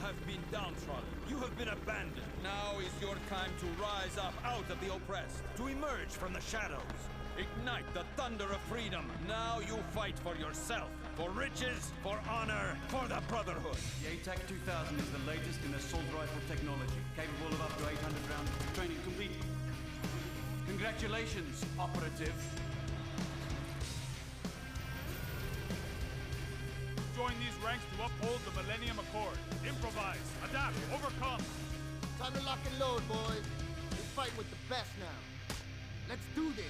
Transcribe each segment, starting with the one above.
have been downtrodden. You have been abandoned. Now is your time to rise up out of the oppressed, to emerge from the shadows. Ignite the thunder of freedom. Now you fight for yourself, for riches, for honor, for the brotherhood. The A.G 2000 is the latest in assault rifle technology, capable of up to 800 rounds. Training complete. Congratulations, operative. Join these ranks to uphold the Millennium Accord. Improvise, adapt, overcome. Time to lock and load, boys. We fight with the best now. Let's do this.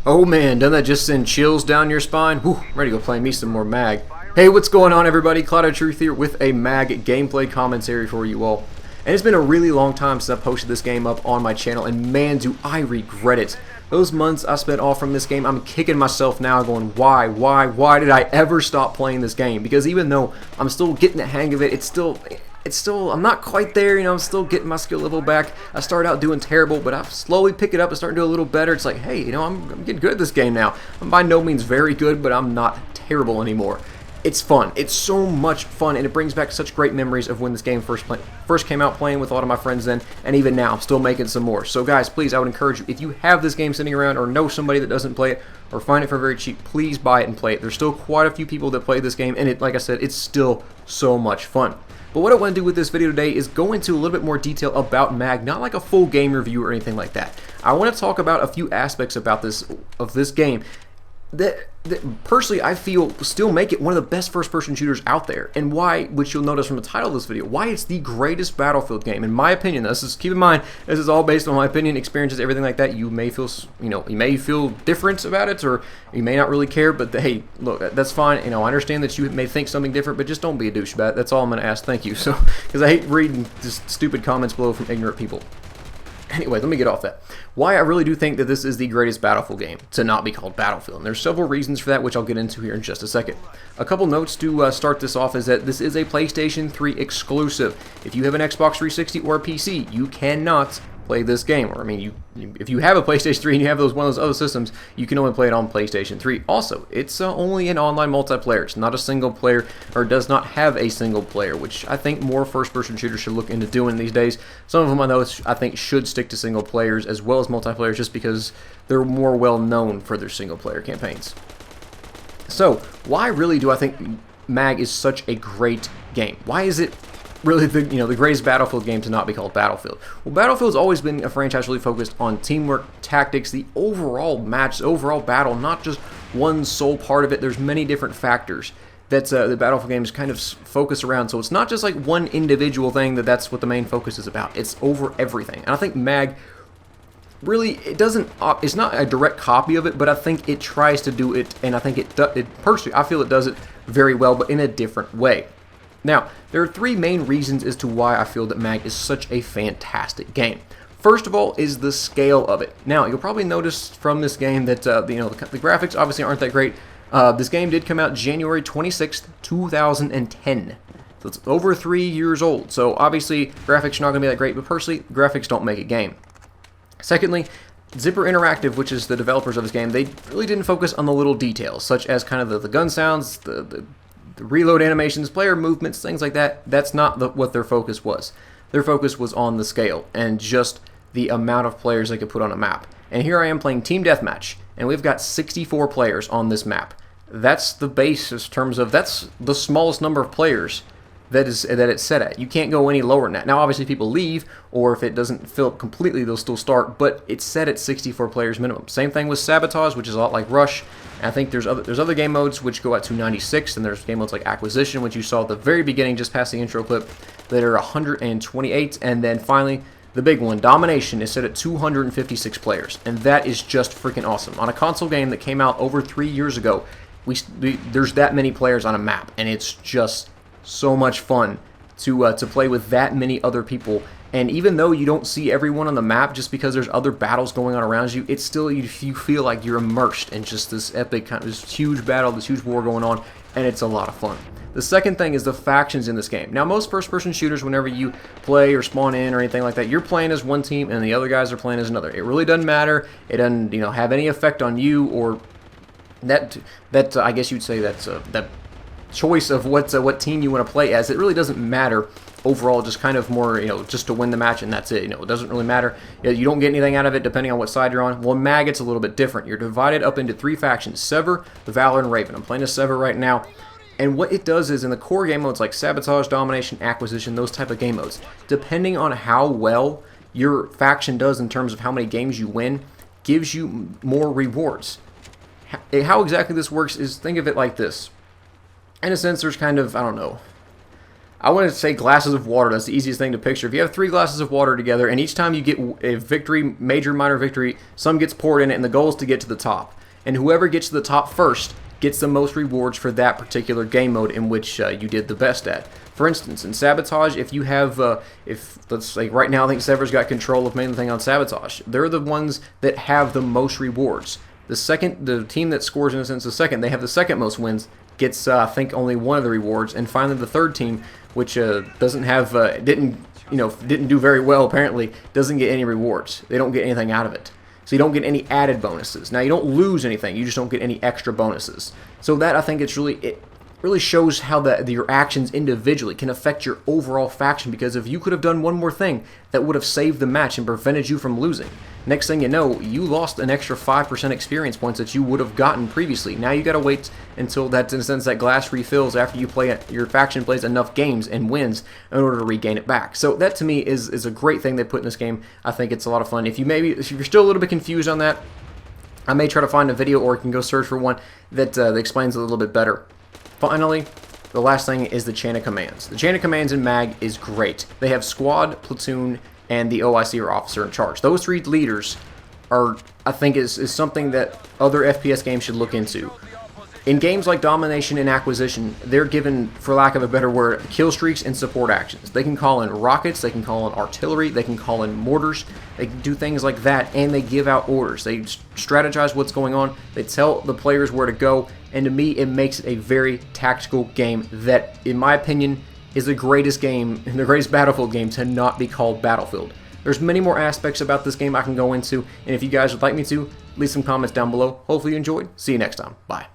Oh man, doesn't that just send chills down your spine? Whew, ready to go play me some more MAG. Hey, what's going on everybody? Cloud of Truth here with a MAG gameplay commentary for you all. And it's been a really long time since I posted this game up on my channel, and man do I regret it. Those months I spent off from this game, I'm kicking myself now going, why did I ever stop playing this game? Because even though I'm still getting the hang of it, it's still, I'm not quite there, you know, I'm still getting my skill level back. I started out doing terrible, but I slowly pick it up and start to do a little better. It's like, hey, you know, I'm getting good at this game now. I'm by no means very good, but I'm not terrible anymore. It's fun. It's so much fun, and it brings back such great memories of when this game first came out, playing with a lot of my friends then, and even now, I'm still making some more. So guys, please, I would encourage you, if you have this game sitting around or know somebody that doesn't play it or find it for very cheap, please buy it and play it. There's still quite a few people that play this game, and it, like I said, it's still so much fun. But what I want to do with this video today is go into a little bit more detail about MAG, not like a full game review or anything like that. I want to talk about a few aspects about this game that personally I feel still make it one of the best first-person shooters out there, and why, which you'll notice from the title of this video, why it's the greatest Battlefield game in my opinion. This is, keep in mind, this is all based on my opinion, experiences, everything like that. You may feel, you know, you may feel different about it, or you may not really care. But hey, look, that's fine. You know, I understand that you may think something different, but just don't be a douchebag. That's all I'm going to ask. Thank you. So, because I hate reading just stupid comments below from ignorant people. Anyway, let me get off that. Why I really do think that this is the greatest Battlefield game to not be called Battlefield. And there's several reasons for that, which I'll get into here in just a second. A couple notes to start this off is that this is a PlayStation 3 exclusive. If you have an Xbox 360 or a PC, you cannot play this game. Or I mean, if you have a PlayStation 3 and you have one of those other systems, you can only play it on PlayStation 3. Also, it's only an online multiplayer. It's not a single player, or does not have a single player, which I think more first-person shooters should look into doing these days. Some of them I think should stick to single players as well as multiplayers, just because they're more well known for their single player campaigns. So, why really do I think MAG is such a great game? Why is it really the greatest Battlefield game to not be called Battlefield? Well, Battlefield's always been a franchise really focused on teamwork, tactics, the overall match, the overall battle, not just one sole part of it. There's many different factors that the Battlefield games kind of focus around. So it's not just like one individual thing that's what the main focus is about. It's over everything. And I think MAG really, it's not a direct copy of it, but I think it tries to do it, and I think personally, I feel it does it very well, but in a different way. Now, there are three main reasons as to why I feel that MAG is such a fantastic game. First of all is the scale of it. Now, you'll probably notice from this game that the graphics obviously aren't that great. This game did come out January 26th, 2010. So it's over 3 years old. So obviously, graphics are not going to be that great, but personally, graphics don't make a game. Secondly, Zipper Interactive, which is the developers of this game, they really didn't focus on the little details, such as kind of the gun sounds, the reload animations, player movements, things like that. That's not what their focus was. Their focus was on the scale and just the amount of players they could put on a map. And here I am playing Team Deathmatch, and we've got 64 players on this map. That's the base in terms of, that's the smallest number of players that it's set at. You can't go any lower than that. Now, obviously, people leave, or if it doesn't fill up completely, they'll still start, but it's set at 64 players minimum. Same thing with Sabotage, which is a lot like Rush. And I think there's other game modes which go out to 96, and there's game modes like Acquisition, which you saw at the very beginning, just past the intro clip, that are 128, and then finally, the big one, Domination, is set at 256 players, and that is just freaking awesome. On a console game that came out over 3 years ago, there's that many players on a map, and it's just so much fun to play with that many other people. And even though you don't see everyone on the map, just because there's other battles going on around you, it's still, you feel like you're immersed in just this epic kind of, this huge battle, this huge war going on, and it's a lot of fun. The second thing is the factions in this game. Now, most first-person shooters, whenever you play or spawn in or anything like that, you're playing as one team and the other guys are playing as another. It really doesn't matter. It doesn't, have any effect on you or that. I guess you'd say that's that choice of what team you want to play as. It really doesn't matter overall, just kind of more, just to win the match, and that's it. It doesn't really matter. You don't get anything out of it depending on what side you're on. Well, in MAG, it's a little bit different. You're divided up into 3 factions: Sever, the Valor, and Raven. I'm playing as Sever right now. And what it does is, in the core game modes like Sabotage, Domination, Acquisition, those type of game modes, depending on how well your faction does in terms of how many games you win, gives you more rewards. How exactly this works is, think of it like this. In a sense, there's kind of, I don't know, I want to say glasses of water. That's the easiest thing to picture. If you have 3 glasses of water together, and each time you get a victory, major, minor victory, some gets poured in it, and the goal is to get to the top. And whoever gets to the top first gets the most rewards for that particular game mode in which you did the best at. For instance, in Sabotage, if you have, let's say right now I think Sever's got control of main thing on Sabotage, they're the ones that have the most rewards. The team that scores in a sense the second, they have the second most wins, gets I think only one of the rewards, and finally the third team, which doesn't have didn't do very well apparently, doesn't get any rewards. They don't get anything out of it. So you don't get any added bonuses. Now you don't lose anything, you just don't get any extra bonuses. So that, I think, it really shows how your actions individually can affect your overall faction, because if you could have done one more thing that would have saved the match and prevented you from losing, next thing you know, you lost an extra 5% experience points that you would have gotten previously. Now you got to wait until that, in a sense, that glass refills after your faction plays enough games and wins in order to regain it back. So that, to me, is a great thing they put in this game. I think it's a lot of fun. If you're still a little bit confused on that, I may try to find a video, or you can go search for one that explains it a little bit better. Finally, the last thing is the chain of commands. The chain of commands in MAG is great. They have squad, platoon, and the OIC, or officer in charge. Those 3 leaders are, I think, is something that other FPS games should look into. In games like Domination and Acquisition, they're given, for lack of a better word, kill streaks and support actions. They can call in rockets, they can call in artillery, they can call in mortars, they can do things like that, and they give out orders. They strategize what's going on, they tell the players where to go, and to me, it makes it a very tactical game that, in my opinion, is the greatest game, the greatest Battlefield game to not be called Battlefield. There's many more aspects about this game I can go into, and if you guys would like me to, leave some comments down below. Hopefully you enjoyed. See you next time. Bye.